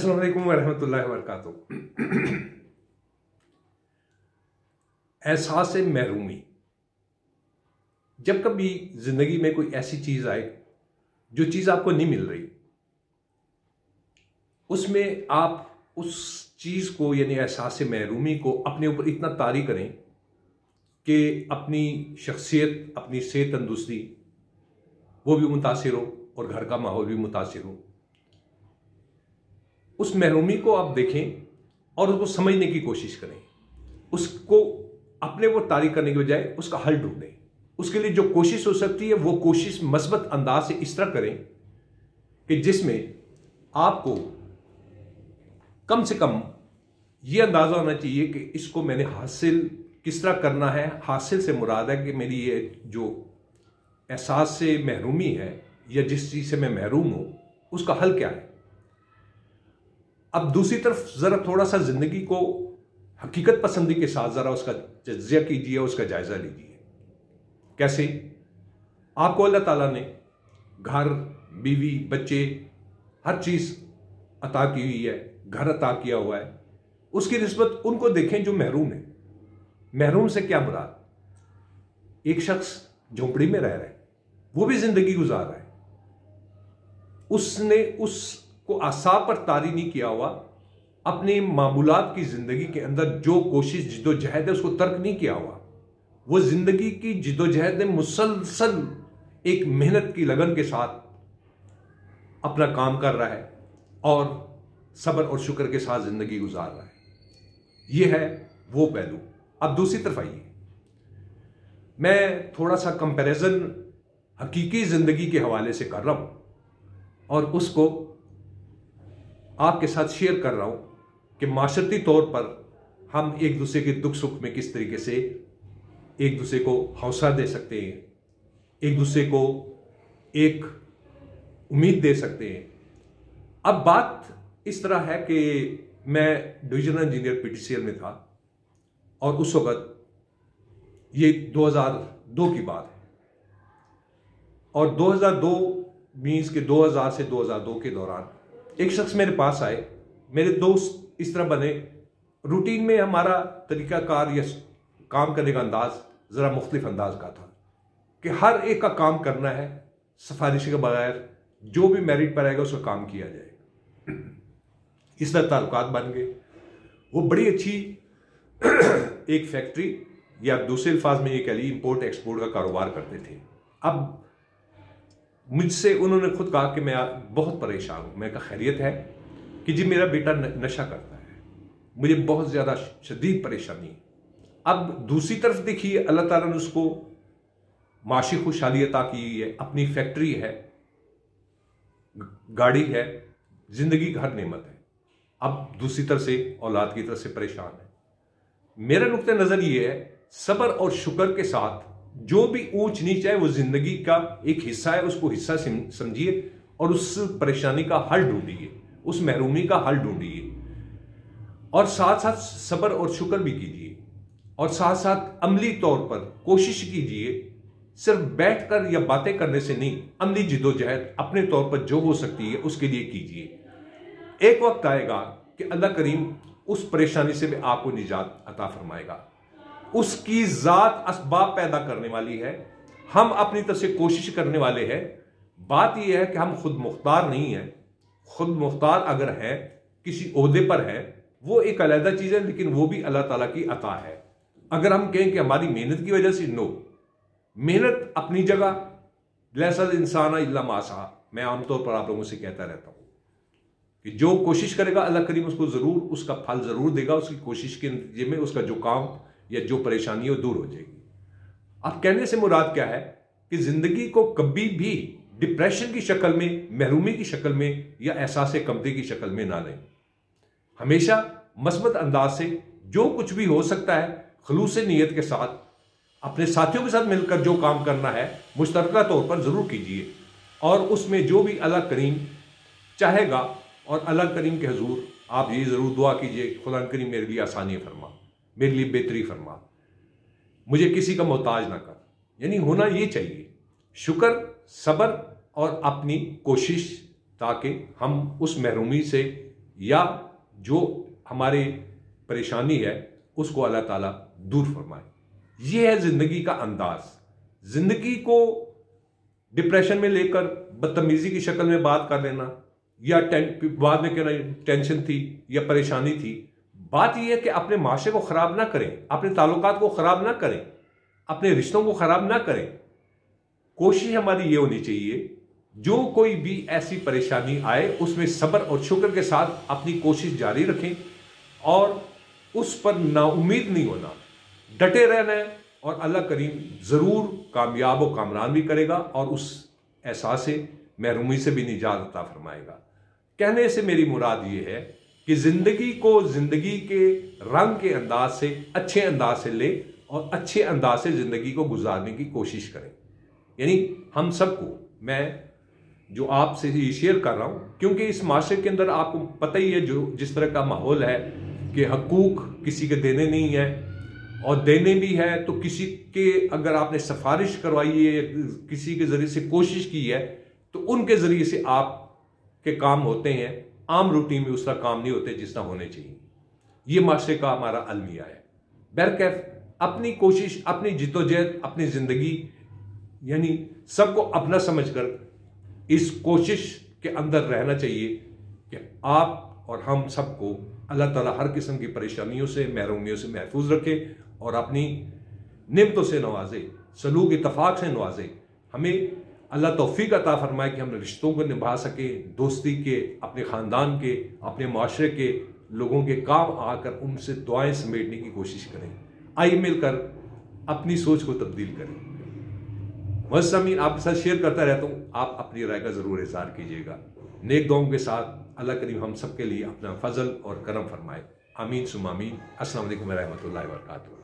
अस्सलाम वालेकुम वरहमतुल्लाहि वबरकातुहू। एहसास महरूमी। जब कभी जिंदगी में कोई ऐसी चीज आए जो चीज आपको नहीं मिल रही, उसमें आप उस चीज को यानी एहसास महरूमी को अपने ऊपर इतना तारी करें कि अपनी शख्सियत, अपनी सेहत तंदुरुस्ती वो भी मुतासिर हो और घर का माहौल भी मुतासिर हो। उस महरूमी को आप देखें और उसको समझने की कोशिश करें। उसको अपने वो तारी करने के बजाय उसका हल ढूंढें। उसके लिए जो कोशिश हो सकती है वो कोशिश मस्बत अंदाज से इस तरह करें कि जिसमें आपको कम से कम ये अंदाजा होना चाहिए कि इसको मैंने हासिल किस तरह करना है। हासिल से मुराद है कि मेरी ये जो एहसास से महरूमी है या जिस चीज से मैं महरूम हूं उसका हल क्या है। अब दूसरी तरफ जरा थोड़ा सा जिंदगी को हकीकत पसंदी के साथ जरा उसका तज्जिया कीजिए, उसका जायजा लीजिए। कैसे? आपको अल्लाह ताला ने घर, बीवी, बच्चे, हर चीज अता की हुई है, घर अता किया हुआ है। उसकी निस्बत उनको देखें जो महरूम है। महरूम से क्या मुराद? एक शख्स झोंपड़ी में रह रहा है, वो भी जिंदगी गुजार रहा है, उसने उसको आसाब पर तारी नहीं किया हुआ, अपने मामूलात की जिंदगी के अंदर जो कोशिश जिदोजहद है उसको तर्क नहीं किया हुआ। वो जिंदगी की जिदोजहद में मुसलसल एक मेहनत की लगन के साथ अपना काम कर रहा है और सब्र और शुक्र के साथ जिंदगी गुजार रहा है। यह है वो पहलू। अब दूसरी तरफ आइए, मैं थोड़ा सा कंपैरिजन हकीकी जिंदगी के हवाले से कर रहा हूं और उसको आपके साथ शेयर कर रहा हूं कि माशरती तौर पर हम एक दूसरे के दुख सुख में किस तरीके से एक दूसरे को हौसला दे सकते हैं, एक दूसरे को एक उम्मीद दे सकते हैं। अब बात इस तरह है कि मैं डिवीजनल इंजीनियर पीटीसीएल में था और उस वक्त ये 2002 की बात है और 2002 मीन्स के 2000 से 2002 के दौरान एक शख्स मेरे पास आए। मेरे दोस्त इस तरह बने, रूटीन में हमारा तरीकाकार या काम करने का अंदाज जरा मुख्तलिफ अंदाज का था कि हर एक का काम करना है सिफारिश के बगैर, जो भी मेरिट पर आएगा उसका काम किया जाएगा। इस तरह ताल्लुकात बन गए। वो बड़ी अच्छी एक फैक्ट्री या दूसरे अल्फाज में ये कह ली इंपोर्ट एक्सपोर्ट का कारोबार करते थे। अब मुझसे उन्होंने खुद कहा कि मैं बहुत परेशान हूं। मैं कहा खैरियत है कि जी मेरा बेटा नशा करता है, मुझे बहुत ज्यादा शदीद परेशानी है। अब दूसरी तरफ देखिए, अल्लाह ताला ने उसको माशी खुशहाली अता की है, अपनी फैक्ट्री है, गाड़ी है, जिंदगी की हर नेमत है। अब दूसरी तरफ से औलाद की तरफ से परेशान है। मेरा नुक्ता नजर ये है, सब्र और शुक्र के साथ जो भी ऊंच नीच है वो जिंदगी का एक हिस्सा है, उसको हिस्सा समझिए और उस परेशानी का हल ढूंढिए, उस महरूमी का हल ढूंढिए और साथ साथ सब्र और शुक्र भी कीजिए और साथ साथ अमली तौर पर कोशिश कीजिए। सिर्फ बैठकर या बातें करने से नहीं, अमली जिदोजहद अपने तौर पर जो हो सकती है उसके लिए कीजिए। एक वक्त आएगा कि अल्लाह करीम उस परेशानी से भी आपको निजात अता फरमाएगा। उसकी जात असबाब पैदा करने वाली है, हम अपनी तरफ से कोशिश करने वाले हैं। बात यह है कि हम खुद मुख्तार नहीं है। खुद मुख्तार अगर है, किसी ओहदे पर है, वो एक अलग चीज है, लेकिन वो भी अल्लाह ताला की अता है। अगर हम कहें कि हमारी मेहनत की वजह से, नो, मेहनत अपनी जगह, लैसल इंसान इल्ला मा सआ। मैं आमतौर पर आप लोगों से कहता रहता हूं कि जो कोशिश करेगा अल्लाह करीम उसको जरूर उसका फल जरूर देगा। उसकी कोशिश के नतीजे में उसका जो काम या जो परेशानी है वो दूर हो जाएगी। अब कहने से मुराद क्या है कि जिंदगी को कभी भी डिप्रेशन की शक्ल में, महरूमी की शक्ल में या एहसास कमती की शक्ल में ना लें। हमेशा मस्बत अंदाज से जो कुछ भी हो सकता है खलूस नीयत के साथ अपने साथियों के साथ मिलकर जो काम करना है मुश्तरका तौर पर जरूर कीजिए और उसमें जो भी अल्लाह करीम चाहेगा और अल्लाह करीम के हुजूर आप ये जरूर दुआ कीजिए, खुदा करीम मेरे लिए आसानी फरमा, मेरे लिए बेहतरी फरमा, मुझे किसी का मोहताज ना कर। यानी होना ये चाहिए शुक्र, सब्र और अपनी कोशिश, ताकि हम उस महरूमी से या जो हमारे परेशानी है उसको अल्लाह ताला दूर फरमाए। यह है जिंदगी का अंदाज। जिंदगी को डिप्रेशन में लेकर बदतमीजी की शक्ल में बात कर लेना या बाद में कहना टेंशन थी या परेशानी थी, बात यह है कि अपने माशरे को खराब ना करें, अपने ताल्लुकात को खराब ना करें, अपने रिश्तों को खराब ना करें। कोशिश हमारी ये होनी चाहिए, जो कोई भी ऐसी परेशानी आए उसमें सब्र और शुक्र के साथ अपनी कोशिश जारी रखें और उस पर नाउम्मीद नहीं होना, डटे रहना है और अल्लाह करीम जरूर कामयाब और कामरान भी करेगा और उस एहसास से महरूमी से भी निजात अता फरमाएगा। कहने से मेरी मुराद ये है कि जिंदगी को जिंदगी के रंग के अंदाज से, अच्छे अंदाज से ले और अच्छे अंदाज से जिंदगी को गुजारने की कोशिश करें। यानी हम सबको, मैं जो आपसे ये शेयर कर रहा हूं, क्योंकि इस माशरे के अंदर आपको पता ही है जो जिस तरह का माहौल है कि हकूक किसी के देने नहीं है और देने भी है तो किसी के अगर आपने सिफारिश करवाई है, किसी के जरिए से कोशिश की है तो उनके जरिए से आप के काम होते हैं, आम रूटीन में उसका काम नहीं होते जिस तरह होने चाहिए। ये माशरे का हमारा अलमिया है। बहरकैफ अपनी कोशिश, अपनी जिद्दोजहद, अपनी जिंदगी यानी सबको अपना समझकर इस कोशिश के अंदर रहना चाहिए कि आप और हम सबको अल्लाह ताला हर किस्म की परेशानियों से, महरूमियों से महफूज रखे और अपनी नेमतों से नवाजे, सलूक इत्तफाक से नवाजे। हमें अल्लाह तौफीक अता फरमाए कि हम रिश्तों को निभा सके, दोस्ती के, अपने ख़ानदान के, अपने माशरे के लोगों के काम आकर उनसे दुआएं समेटने की कोशिश करें। आइए मिलकर अपनी सोच को तब्दील करें। मुअज़्ज़मीन आपके साथ शेयर करता रहता हूँ, आप अपनी राय का ज़रूर इज़हार कीजिएगा। नेक दुआओं के साथ अल्लाह करीम हम सब के लिए अपना फजल और करम फरमाए। आमीन सुम्मा आमीन। अस्सलाम वालेकुम व रहमतुल्लाहि व बरकातुहू।